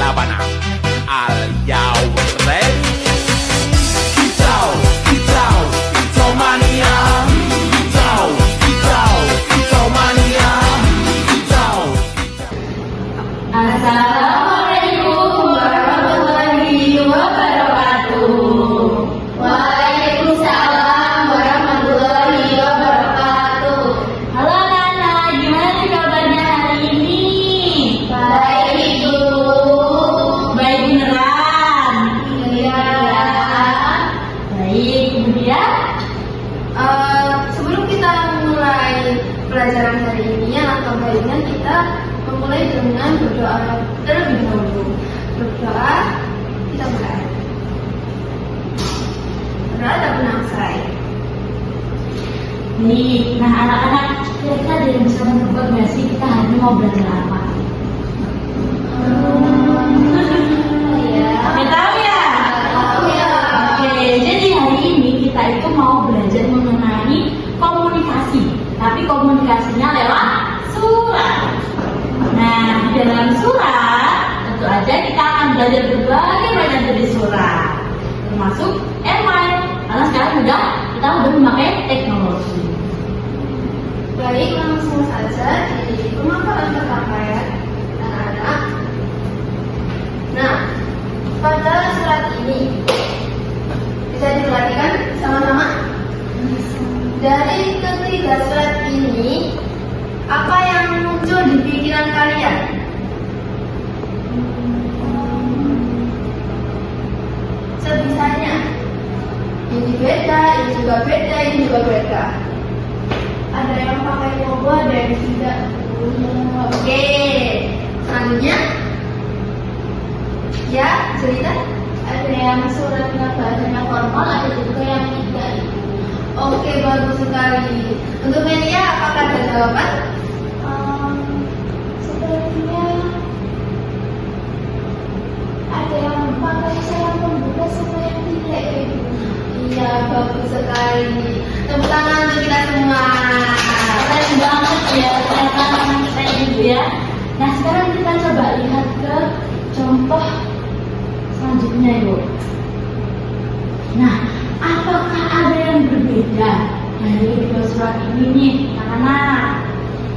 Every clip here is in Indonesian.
Sabana. Are you ready? Kicau, kicau, kicau mania. Kicau, kicau, kicau mania. Kicau. Assalamualaikum warahmatullahi wabarakatuh. Waalaikumsalam warahmatullahi wabarakatuh. Halo anak-anak, gimana nih kabarnya hari ini? Baik, Ibu. Baik beneran? Iya. Baik, kemudian? Sebelum kita memulai pelajaran hari ini, atau baiknya kita memulai dengan berdoa terlebih dahulu. Berdoa, kita mulai. Berdoa tak pernah selesai. Nih, nah anak-anak, kira-kira ada yang bisa menebak nggak sih kita hari ini mau belajar apa? Iya. Oke, tahu ya? Tahu ya. Oke, jadi hari ini kita itu mau belajar mengenai komunikasi, tapi komunikasinya lewat surat. Nah, di dalam surat tentu aja kita akan belajar berbagai macam jenis surat, termasuk email. Karena sekarang kita udah memakai teknologi. Baik, langsung saja di pemaparan pertama ya, anak-anak. Nah, pada surat ini bisa diperhatikan sama-sama. Dari ketiga surat ini, apa yang muncul di pikiran kalian? Sebisanya. Ini beda, ini juga beda, ini juga beda. Ada yang pakai logo, ada yang tidak. Oke, selanjutnya, ya cerita. Ada yang suratnya bahasanya formal, ada juga yang tidak. Oke, bagus sekali. Untuk Melia, apakah ada jawaban? Sepertinya ada yang pakai sayap pembuka sama yang tidak ya, Ibu. Iya, bagus sekali. Tepuk tangan untuk kita semua. Keren banget ya, ternyata anak kita ibu ya. Nah, sekarang kita coba lihat ke contoh selanjutnya, Ibu. Nah, apakah ada yang berbeda dari kedua surat ini nih, anak-anak?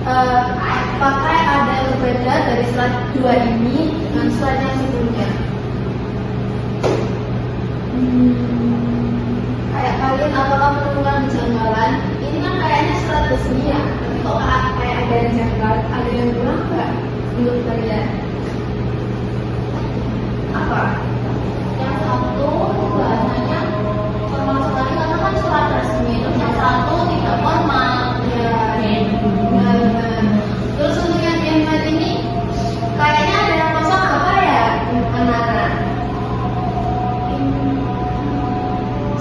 Apakah ada yang berbeda dari surat 2 ini dengan surat yang sebelumnya? Kayak kalian apakah menemukan kejanggalan? Ini kan kayaknya surat resmi ya, tapi kok kayak ada yang janggal, ada yang kurang nggak menurut kalian? Apa? Yang satu bahasanya formal sekali karena kan surat resmi. Terus yang satu tidak formal. Ya, benar. Terus untuk yang Ahmad ini, kayaknya ada yang kosong apa ya, anak-anak?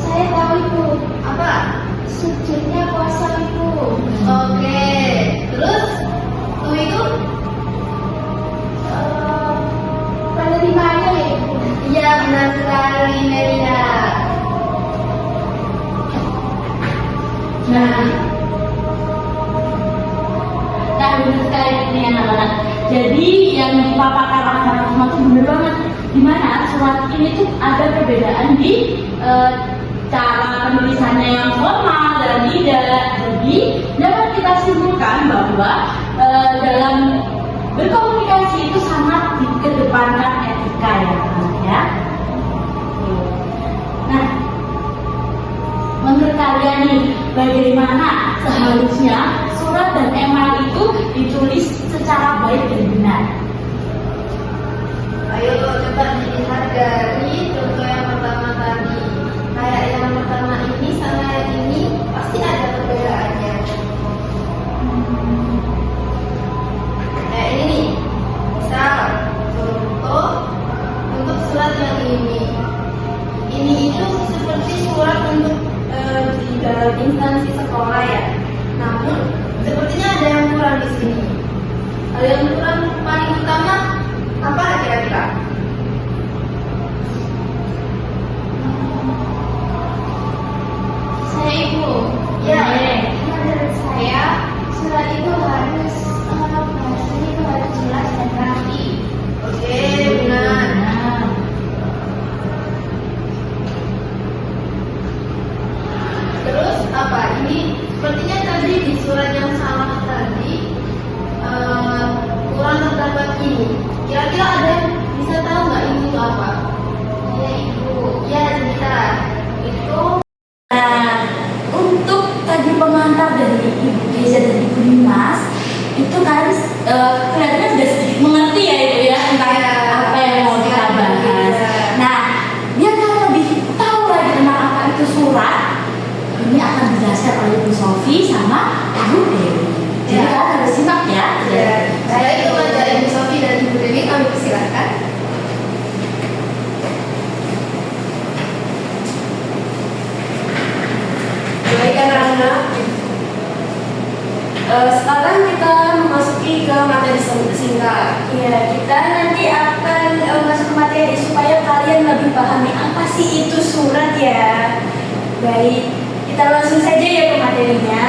Saya tahu Ibu, Apa? subjeknya kosong Ibu. Oke, terus itu Penerimanya ya Ibu. iya benar sekali Melia. Nah, benar sekali ini anak-anak. Jadi yang dipaparkan anak-anak semua itu benar banget. Dimana surat ini tuh ada perbedaan di cara penulisannya yang formal dan tidak. Jadi dapat kita simpulkan bahwa dalam berkomunikasi itu sangat dikedepankan etika ya, anak ya. Nah, menurut kalian nih, bagaimana seharusnya surat dan email itu ditulis secara baik dan benar? Ayo coba dilihat dari contoh yang pertama tadi. Kayak yang pertama ini sama yang ini pasti ada perbedaannya. Kayak ini nih, misal contoh untuk surat yang ini. Ini itu seperti surat untuk di dalam instansi sekolah ya. Namun sepertinya ada yang kurang di sini. Hal yang kurang paling utama apa kira-kira? materi singkat. Iya, kita nanti akan masuk ke materi supaya kalian lebih pahami apa sih itu surat ya. Baik, kita langsung saja ya ke materinya.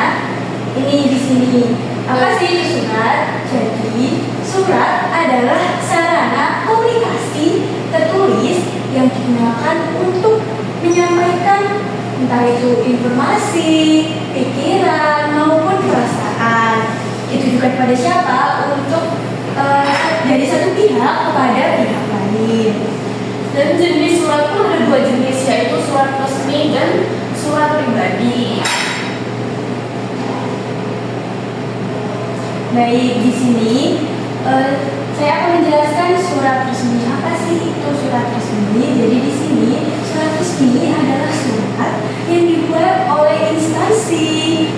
Ini di sini. Apa sih itu surat? Jadi, surat adalah sarana komunikasi tertulis yang digunakan untuk menyampaikan entah itu informasi, pikiran maupun perasaan. Itu juga kepada siapa? Untuk dari satu pihak kepada pihak lain. Dan jenis surat pun ada dua jenis, yaitu surat resmi dan surat pribadi. Baik, di sini saya akan menjelaskan surat resmi. Apa sih itu surat resmi? Jadi di sini surat resmi adalah surat yang dibuat oleh instansi,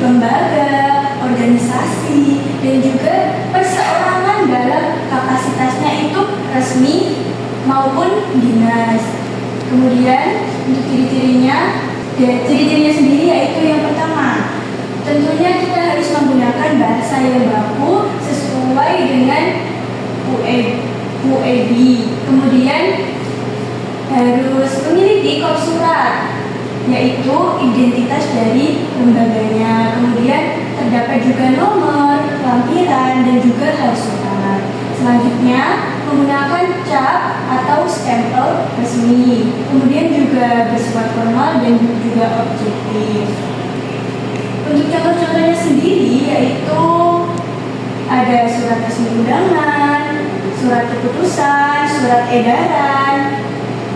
lembaga, organisasi, dan juga perseorangan dalam kapasitasnya itu resmi maupun dinas. Kemudian untuk ciri-cirinya sendiri yaitu yang pertama, tentunya kita harus menggunakan bahasa yang baku sesuai dengan UED. Kemudian harus memiliki kod surat, yaitu identitas dari lembaganya. Kemudian terdapat juga nomor, lampiran, dan juga hal surat. Selanjutnya menggunakan cap atau stempel resmi. Kemudian juga bersifat formal dan juga objektif. Untuk contoh-contohnya sendiri yaitu ada surat resmi undangan, surat keputusan, surat edaran,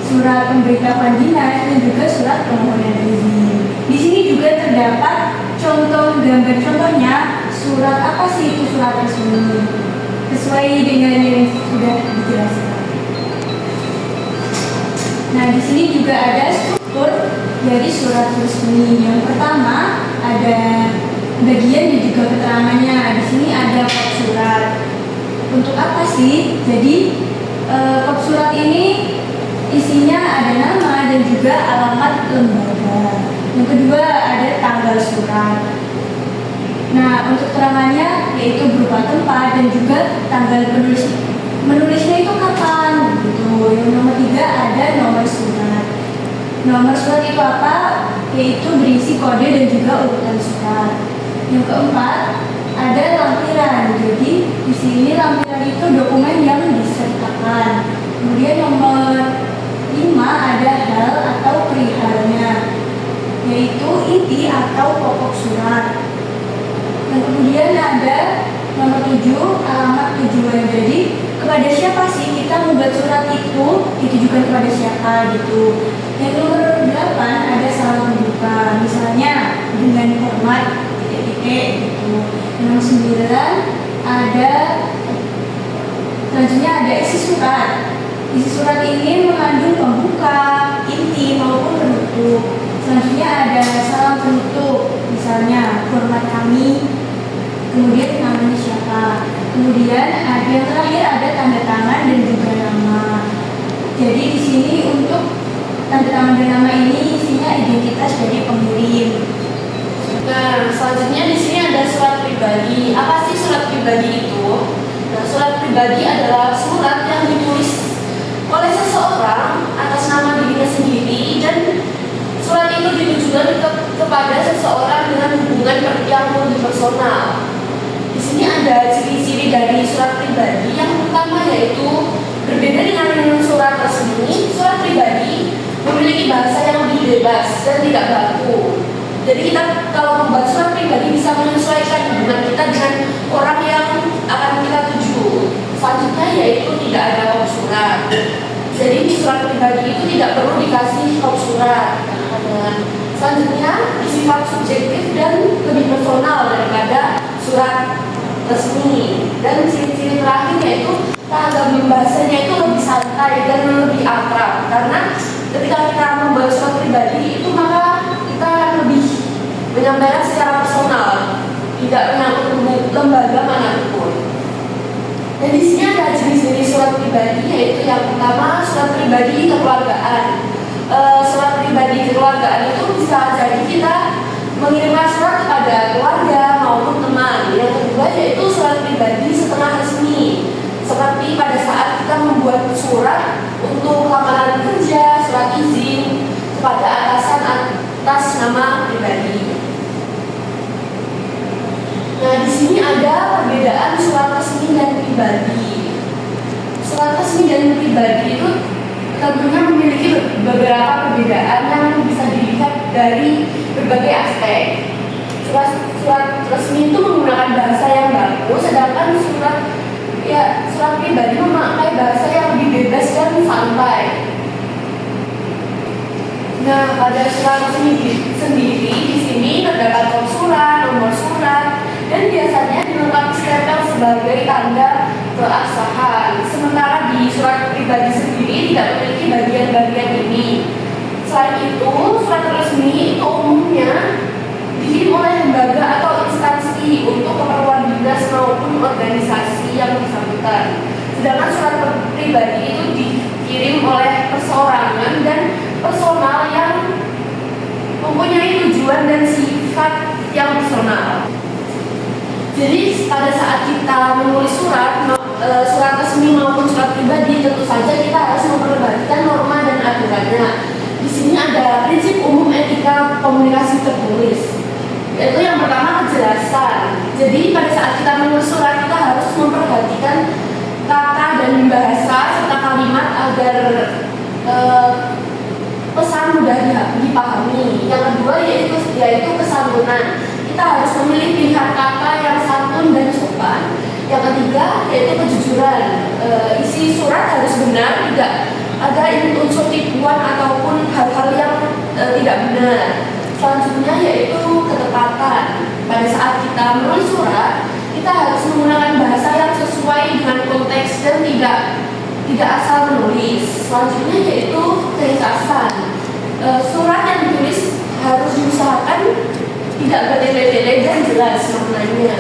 surat pemberitahuan dinas, dan juga surat permohonan izin. Di sini juga terdapat contoh gambar contohnya surat apa sih itu surat resmi sesuai dengan yang sudah dijelaskan. Nah, di sini juga ada struktur dari surat resmi. Yang pertama ada bagian dan juga keterangannya. Di sini ada kod surat. Untuk apa sih? Jadi kod surat ini isinya ada nama dan juga alamat lembaga. Yang kedua ada tanggal surat. Nah, untuk keterangannya yaitu berupa tempat dan juga tanggal menulisnya itu kapan gitu. Yang nomor 3 ada nomor surat. Nomor surat itu apa? Yaitu berisi kode dan juga urutan surat. Yang keempat ada lampiran. Jadi di sini lampiran itu dokumen yang disertakan. Kemudian nomor 5 ada hal atau perihalnya, yaitu inti atau pokok surat. Dan kemudian ada nomor 7 alamat tujuan. Jadi kepada siapa sih kita membuat surat itu ditujukan kepada siapa gitu. Yang nomor 8 ada salam pembuka, misalnya dengan hormat titik-titik gitu. Nomor 9 ada selanjutnya ada isi surat. Isi surat ini mengandung pembuka, inti maupun penutup. Selanjutnya ada salam penutup, misalnya hormat kami, kemudian namanya siapa. Kemudian ada yang terakhir ada tanda tangan dan juga nama. Jadi di sini untuk tanda tangan dan nama ini isinya identitas dari pengirim. Nah, selanjutnya di sini ada surat pribadi. Apa sih surat pribadi itu? Nah, surat pribadi adalah surat yang ditulis oleh seseorang atas nama dirinya sendiri, dan surat itu ditujukan kepada seseorang dengan hubungan yang lebih personal. Di sini ada ciri-ciri dari surat pribadi. Yang pertama yaitu berbeda dengan surat resmi, surat pribadi memiliki bahasa yang lebih bebas dan tidak baku. Jadi kita kalau membuat surat pribadi bisa menyesuaikan hubungan kita dengan orang yang akan kita tuju. Selanjutnya yaitu tidak ada kop surat. Jadi di surat pribadi itu tidak perlu dikasih kop surat. Selanjutnya bersifat subjektif dan lebih personal daripada surat resmi. Dan ciri-ciri terakhir yaitu tanggapan bahasanya itu lebih santai dan lebih akrab. Karena ketika kita membuat surat pribadi itu maka kita lebih menyampaikan secara personal, tidak menyangkut lembaga manapun. Dan di sini ada jenis-jenis surat pribadi, yaitu yang pertama surat pribadi kekeluargaan. Surat pribadi kekeluargaan itu bisa jadi kita mengirimkan surat kepada keluarga maupun teman. Yang kedua yaitu surat pribadi setengah resmi. Seperti pada saat kita membuat surat untuk lamaran kerja, surat izin kepada atasan atas nama pribadi. Nah, di sini ada perbedaan surat resmi dan pribadi. Surat resmi dan pribadi itu tentunya memiliki beberapa perbedaan yang bisa dilihat dari berbagai aspek. Surat resmi itu menggunakan bahasa yang baku, sedangkan surat pribadi memakai bahasa yang lebih bebas dan santai. Nah, pada surat resmi sendiri di sini terdapat kod surat, nomor surat, dan biasanya dilengkapi stempel sebagai tanda keabsahan. Sementara di surat pribadi sendiri tidak memiliki bagian-bagian ini. Selain itu, surat resmi itu umumnya dikirim oleh lembaga atau instansi untuk keperluan dinas maupun organisasi yang bersangkutan. Sedangkan surat pribadi itu dikirim oleh perseorangan dan personal yang mempunyai tujuan dan sifat yang personal. Jadi pada saat kita menulis surat resmi maupun surat pribadi, tentu saja kita harus memperhatikan norma dan aturannya. Di sini ada prinsip umum etika komunikasi tertulis. Yaitu yang pertama kejelasan. Jadi pada saat kita menulis surat kita harus memperhatikan kata dan bahasa serta kalimat agar pesan mudah dipahami. Yang kedua yaitu kesantunan. Kita harus memilih pilihan kata yang santun dan sopan. Yang ketiga yaitu kejujuran. Isi surat harus benar, tidak ada unsur tipuan ataupun hal-hal yang tidak benar. Selanjutnya yaitu ketepatan. Pada saat kita menulis surat, kita harus menggunakan bahasa yang sesuai dengan konteks dan tidak asal menulis. Selanjutnya yaitu keringkasan. Surat yang ditulis harus diusahakan tidak bertele-tele dan jelas maknanya.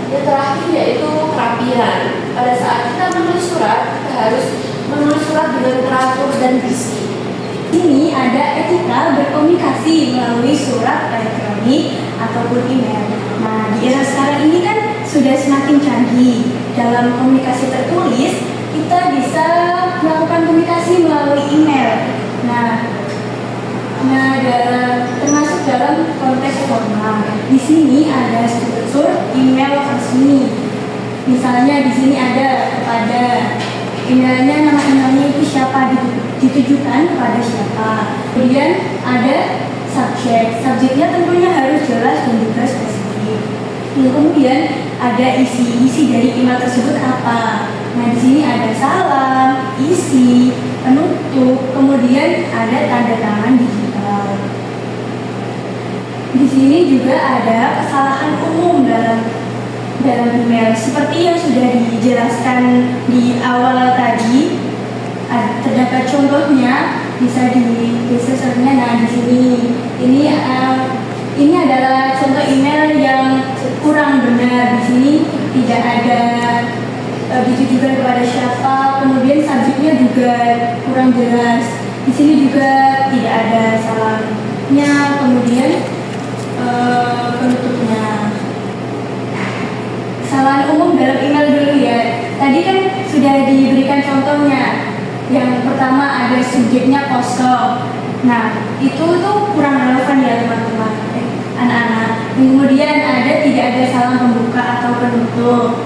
Yang terakhir yaitu kerapian. Pada saat kita menulis surat, kita harus menulis surat dengan teratur dan bersih. Ini ada etika berkomunikasi melalui surat elektronik ataupun email. Nah, di era sekarang ini kan sudah semakin canggih. Dalam komunikasi tertulis, kita bisa melakukan komunikasi melalui email. Nah, termasuk dalam konteks formal. Di sini ada struktur email resmi. Misalnya di sini ada kepada emailnya, nama emailnya itu siapa, ditujukan kepada siapa. Kemudian ada subjeknya tentunya harus jelas dan juga spesifik. Kemudian ada isi dari email tersebut apa. Nah, di sini ada salam, isi, penutup, kemudian ada tanda tangan digital. Di sini juga ada kesalahan umum dalam email seperti yang sudah dijelaskan di awal tadi. Terdapat contohnya, bisa disesuaikan. Nah, di sini ini adalah contoh email yang kurang benar. Di sini tidak ada ditujukan kepada siapa, kemudian subjeknya juga kurang jelas. Di sini juga tidak ada salamnya, kemudian penutupnya. Kesalahan umum dalam email dulu ya. Tadi kan sudah diberikan contohnya. Yang pertama ada subjeknya kosong. Nah, itu tuh kurang relevan ya teman-teman, anak-anak. Kemudian tidak ada salam pembuka atau penutup.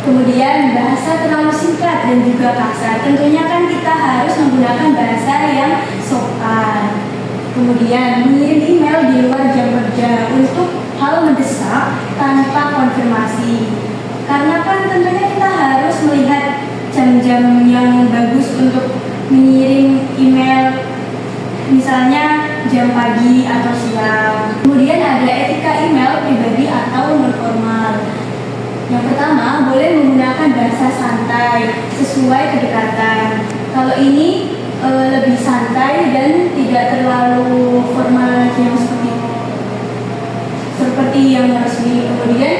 Kemudian bahasa terlalu singkat dan juga kasar. Tentunya kan kita harus menggunakan bahasa yang sopan. Kemudian mengirim email di luar jam kerja untuk hal mendesak tanpa konfirmasi. Karena kan tentunya kita harus melihat jam-jam yang bagus untuk mengirim email, misalnya jam pagi atau siang. Kemudian ada etika email pribadi atau non formal. Yang pertama, boleh menggunakan bahasa santai sesuai kedekatan. Kalau ini lebih santai dan tidak terlalu formal yang seperti yang resmi. Kemudian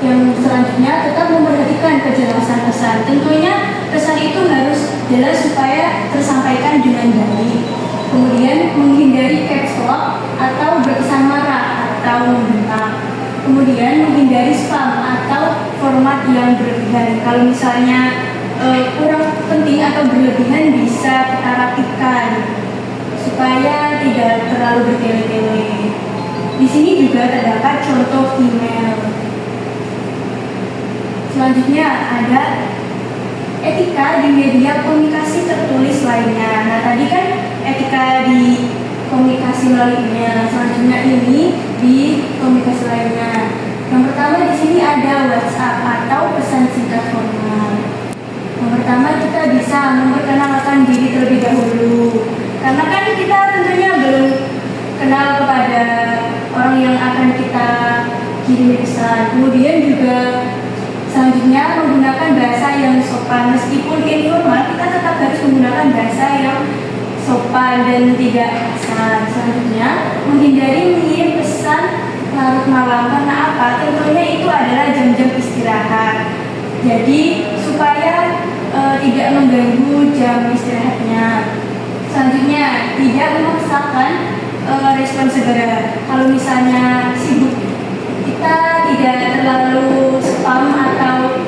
yang selanjutnya tetap memperhatikan kejelasan pesan. Tentunya pesan itu harus jelas supaya tersampaikan dengan baik. Kemudian menghindari caps lock atau berkesan marah atau membentak. Kemudian menghindari spam atau format yang berlebihan. Kalau misalnya kurang penting atau berlebihan bisa kita rapidkan supaya tidak terlalu bertele-tele. Di sini juga terdapat contoh email. Selanjutnya ada etika di media komunikasi tertulis lainnya. Nah, tadi kan etika di komunikasi melalui email. Selanjutnya ini di komunikasi lainnya. Yang pertama di sini ada WhatsApp atau pesan singkat formal. Yang pertama kita bisa memperkenalkan diri terlebih dahulu. Karena kan kita tentunya belum kenal kepada orang yang akan kita kirim pesan. Kemudian juga selanjutnya menggunakan bahasa yang sopan. Meskipun informal, kita tetap harus menggunakan bahasa yang sopan dan tidak kasar. Selanjutnya menghindari mengirim pesan larut malam. Karena apa? Tentunya itu adalah jam-jam istirahat. Jadi supaya tidak mengganggu jam istirahatnya. Selanjutnya tidak memaksakan respon segera. Kalau misalnya sibuk, kita tidak terlalu spam atau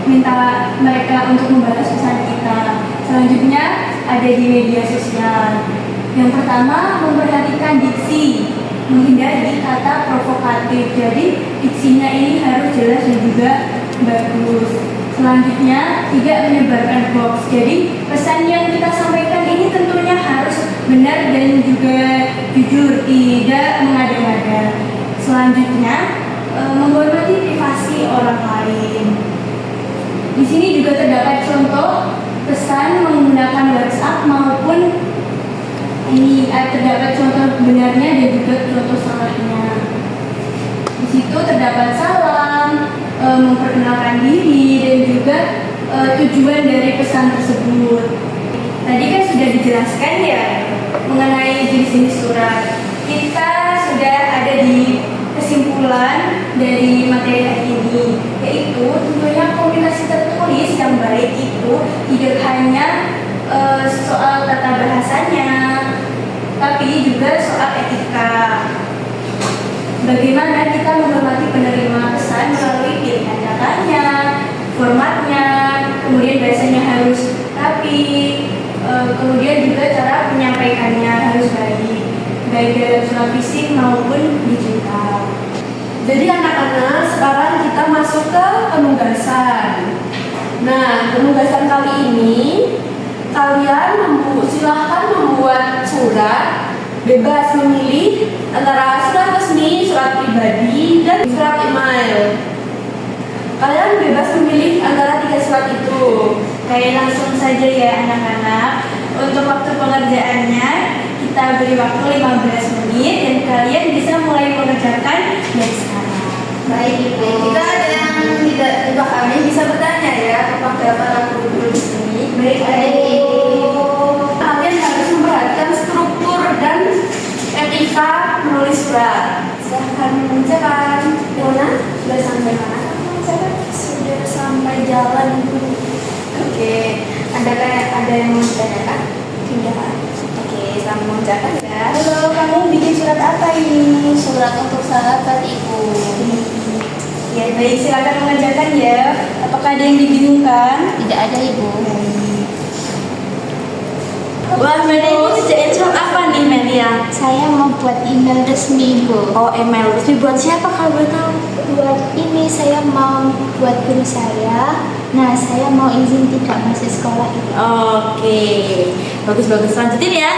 minta mereka untuk membalas pesan kita. Selanjutnya ada di media sosial. Yang pertama memperhatikan diksi, menghindari kata provokatif. Jadi diksinya ini harus jelas dan juga bagus. Selanjutnya tidak menyebarkan hoax. Jadi pesan yang kita sampaikan ini tentunya harus benar dan juga jujur, tidak mengada-ngada. Selanjutnya menghormati privasi orang lain. Di sini juga terdapat contoh pesan menggunakan WhatsApp maupun ini terdapat contoh benarnya dan juga contoh salahnya. Di situ terdapat salam, memperkenalkan diri dan juga tujuan dari pesan tersebut. Tadi kan sudah dijelaskan ya mengenai jenis-jenis surat. Kita sudah ada di kesimpulan dari materi hari ini, yaitu tentunya komunikasi tertulis yang baik itu tidak hanya soal tata bahasanya, tapi juga soal etika. Bagaimana kita menghormati penerima pesan melalui pilihan katanya, formatnya, kemudian bahasanya harus rapi, kemudian juga cara menyampaikannya harus baik dalam surat fisik maupun digital. Jadi anak-anak, sekarang kita masuk ke penugasan. Nah, penugasan kali ini kalian silahkan membuat surat, bebas memilih antara surat resmi, surat pribadi, dan surat email. Kalian bebas memilih antara 3 surat itu. Kayak langsung saja ya anak-anak. Untuk waktu pengerjaannya kita beri waktu 15 menit dan kalian bisa mulai mengerjakan dari sekarang. Baik Ibu. Jika ada yang tidak dipahami bisa bertanya ya kepada para guru di sini. Baik. Kalian harus memperhatikan struktur dan etika menulis surat. Silahkan mengerjakan. Yona, sudah sampai mana? Sudah sampai jalan Ibu. Oke. Ada yang mau ditanyakan? Tidak. Oke, selamat mengerjakan ya. Halo, kamu bikin surat apa ini? Surat untuk sahabat Ibu. Ya baik, silakan mengerjakan ya. Apakah ada yang dibingungkan? Tidak ada Ibu. Wah, Melia ini ngerjain surat apa nih, Melia? Saya mau buat email resmi Ibu. Oh, email resmi buat siapa kalau boleh tahu? Buat ini saya mau buat guru saya. Nah, saya mau izin tidak masuk sekolah Ibu. Oke, bagus-bagus. Lanjutin ya.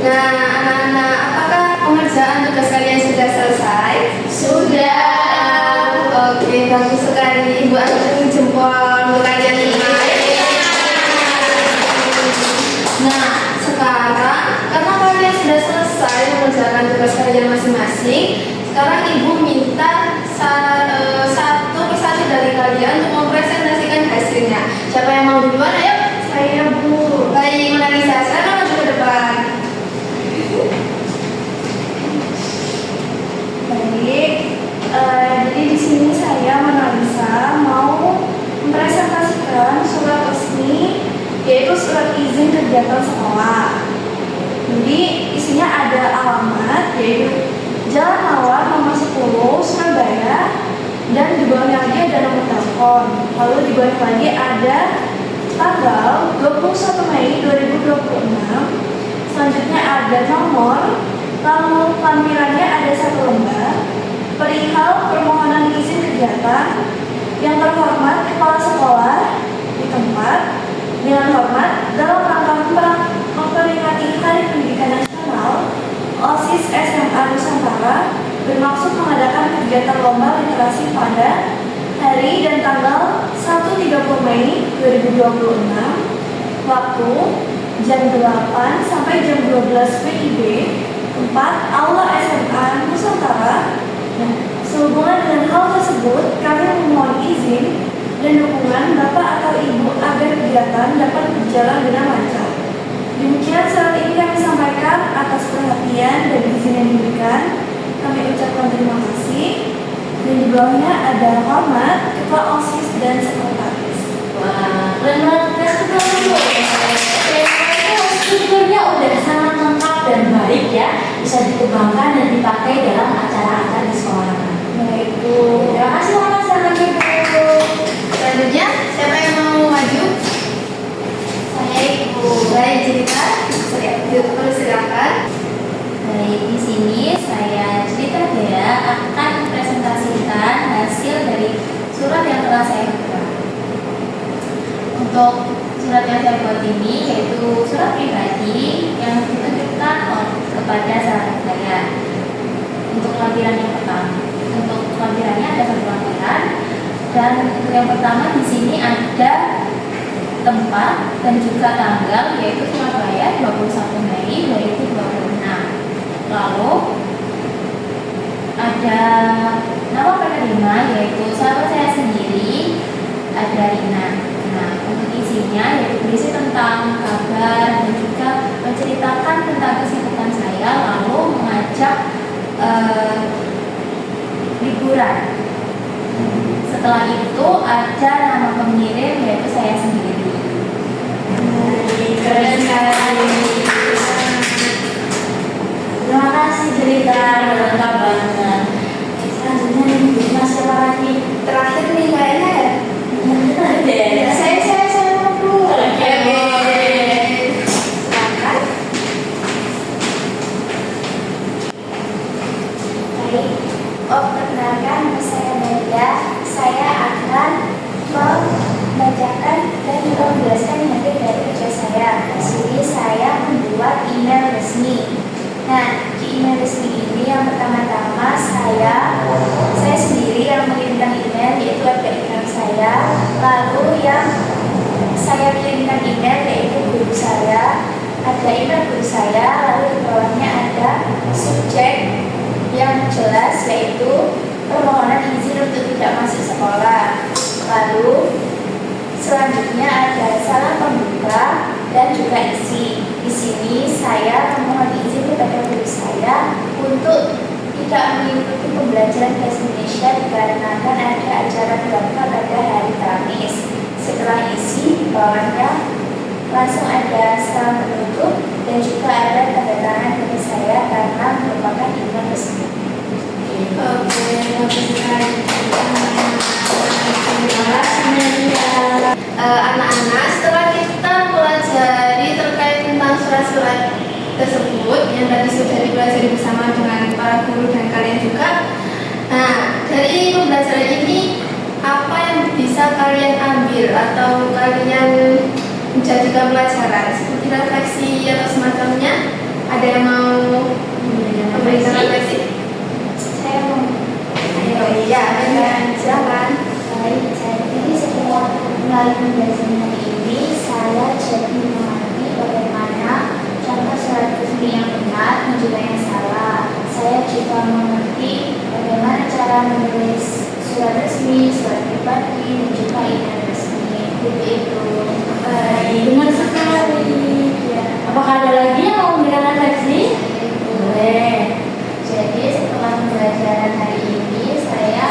Nah, anak-anak, apakah pengerjaan tugas kalian sudah selesai? Sudah. Oke, bagus sekali. Ibu acungin jempol untuk kalian semua. Nah, sekarang karena kalian sudah selesai mengerjakan tugas kalian masing-masing, sekarang Ibu minta satu persatu dari kalian untuk mempresentasikan hasilnya. Siapa yang mau duluan? Ayo. Saya Bu. Baik, Monalisa, sekarang maju ke depan. Baik, jadi di sini saya Monalisa mau mempresentasikan surat resmi, yaitu surat izin kegiatan sekolah. Jadi isinya ada alamat, yaitu Jalan Mawar nomor 10 Surabaya, dan di bawahnya lagi ada nomor telepon. Lalu di bawahnya lagi ada tanggal 21 Mei 2026. Selanjutnya ada nomor, lalu lampirannya ada 1 lembar. Perihal permohonan izin kegiatan, yang terhormat Kepala Sekolah di tempat, dengan hormat dalam rangka memperingati Hari Pendidikan Nasional, OSIS SMA Nusantara bermaksud mengadakan kegiatan lomba literasi pada hari dan tanggal 1-30 Mei 2026, waktu jam 8 sampai jam 12 WIB, tempat Aula SMA Nusantara. Nah, sehubungan dengan hal tersebut, kami memohon izin dan dukungan Bapak atau Ibu agar kegiatan dapat berjalan dengan lancar. Demikian surat ini kami sampaikan atas perhatian dan izin yang diberikan. Kami ucapkan terima kasih. Dan di bawahnya ada hormat Ketua OSIS dan Sekretaris. Wah, keren banget. Kasih tepuk dulu. Strukturnya udah sangat lengkap dan baik ya, bisa dikembangkan dan dipakai dalam acara-acara di sekolah. Baik, Bu. Terima kasih banget sama Ibu. Selanjutnya, siapa yang mau maju? Saya Ibu. Baik, cerita. Silakan. Baik, di sini saya cerita Dea akan mempresentasikan hasil dari surat yang telah saya buat. Untuk surat yang saya buat ini yaitu surat pribadi yang ditujukan kepada sahabat saya. Untuk lampiran yang pertama, untuk lampirannya ada 1 lampiran, dan untuk yang pertama di sini ada tempat dan juga tanggal, yaitu Surabaya 21 Mei 2026. Lalu ada nama penerima, yaitu sahabat saya sendiri, ada Rina. Nah, untuk isinya yaitu berisi tentang kabar dan juga menceritakan tentang kesibukan saya, lalu mengajak liburan. Setelah itu ada nama pengirim, yaitu saya sendiri. Keren sekali. Terima kasih cerita lengkap banget. Selanjutnya nih, Mas siapa lagi? Terakhir nih kayaknya ya. Saya mau dulu. Oke. Silakan. Baik, perkenalkan nama saya Nadia. Saya akan membacakan dan menjelaskan hasil dari kerja saya. Di sini saya membuat email resmi. Nah, di email resmi ini yang pertama-tama saya sendiri yang mengirimkan email, yaitu ada email saya. Lalu yang saya kirimkan email yaitu guru saya, ada email guru saya. Lalu di bawahnya ada subjek yang jelas, yaitu permohonan izin untuk tidak masuk sekolah. Lalu selanjutnya ada salam pembuka dan juga isi. Di sini saya memohon izin kepada guru saya untuk tidak mengikuti pembelajaran bahasa Indonesia dikarenakan ada acara pramuka pada hari Kamis. Setelah isi, di bawahnya langsung ada salam penutup dan juga ada tanda tangan dari saya karena merupakan email resmi. Oke, bagus sekali. Anak-anak, setelah kita pelajari terkait tentang surat-surat tersebut yang tadi sudah dipelajari bersama dengan para guru dan kalian juga. Nah, dari pembelajaran ini apa yang bisa kalian ambil atau kalian menjadikan pelajaran seperti refleksi atau semacamnya? Ada yang mau memberikan refleksi? Saya mau Iya, silakan. baik, jadi setelah melalui pembelajaran hari ini, saya jadi memahami bagaimana contoh surat resmi yang benar dan juga yang salah. Saya juga mengerti bagaimana cara menulis surat resmi, surat pribadi, dan juga email resmi. Itu. Benar sekali. Ya. Apakah ada lagi yang mau memberikan refleksi? Boleh. Jadi setelah pembelajaran hari ini, saya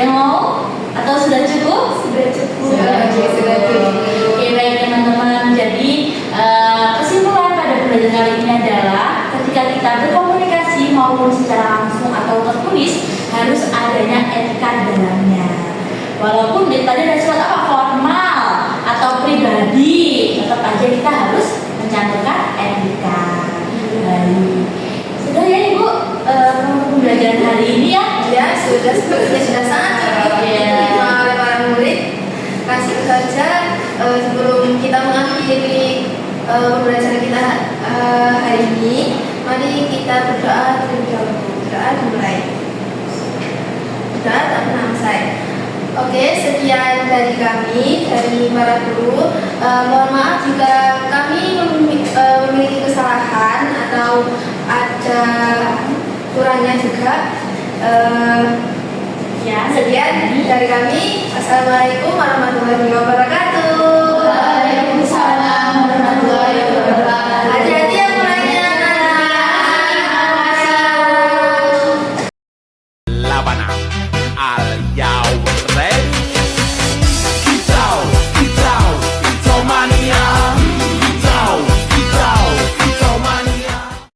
Ada yang mau? Atau sudah cukup? Sudah cukup. Sudah cukup. Oke, baik teman-teman. Jadi kesimpulan pada pembelajaran kali ini adalah ketika kita berkomunikasi maupun secara langsung atau tertulis harus adanya etika dalamnya. Walaupun tadi ada surat apa formal atau pribadi, tetap aja kita harus mencantumkan etika. Baik. Sudah ya Ibu pembelajaran hari ini ya? Ya, sepertinya sudah sangat cukup diterima oleh para murid. Langsung saja sebelum kita mengakhiri pembelajaran kita hari ini, mari kita berdoa terlebih dahulu. Doa dimulai. Doa tak pernah usai. Oke, sekian dari kami, dari para guru. Mohon maaf jika kami memiliki kesalahan atau ada kurangnya juga. Ya, Sekian dari kami. Assalamualaikum warahmatullahi wabarakatuh. Waalaikumsalam warahmatullahi wabarakatuh. Hati-hati yang mulainya. Labana al Yaure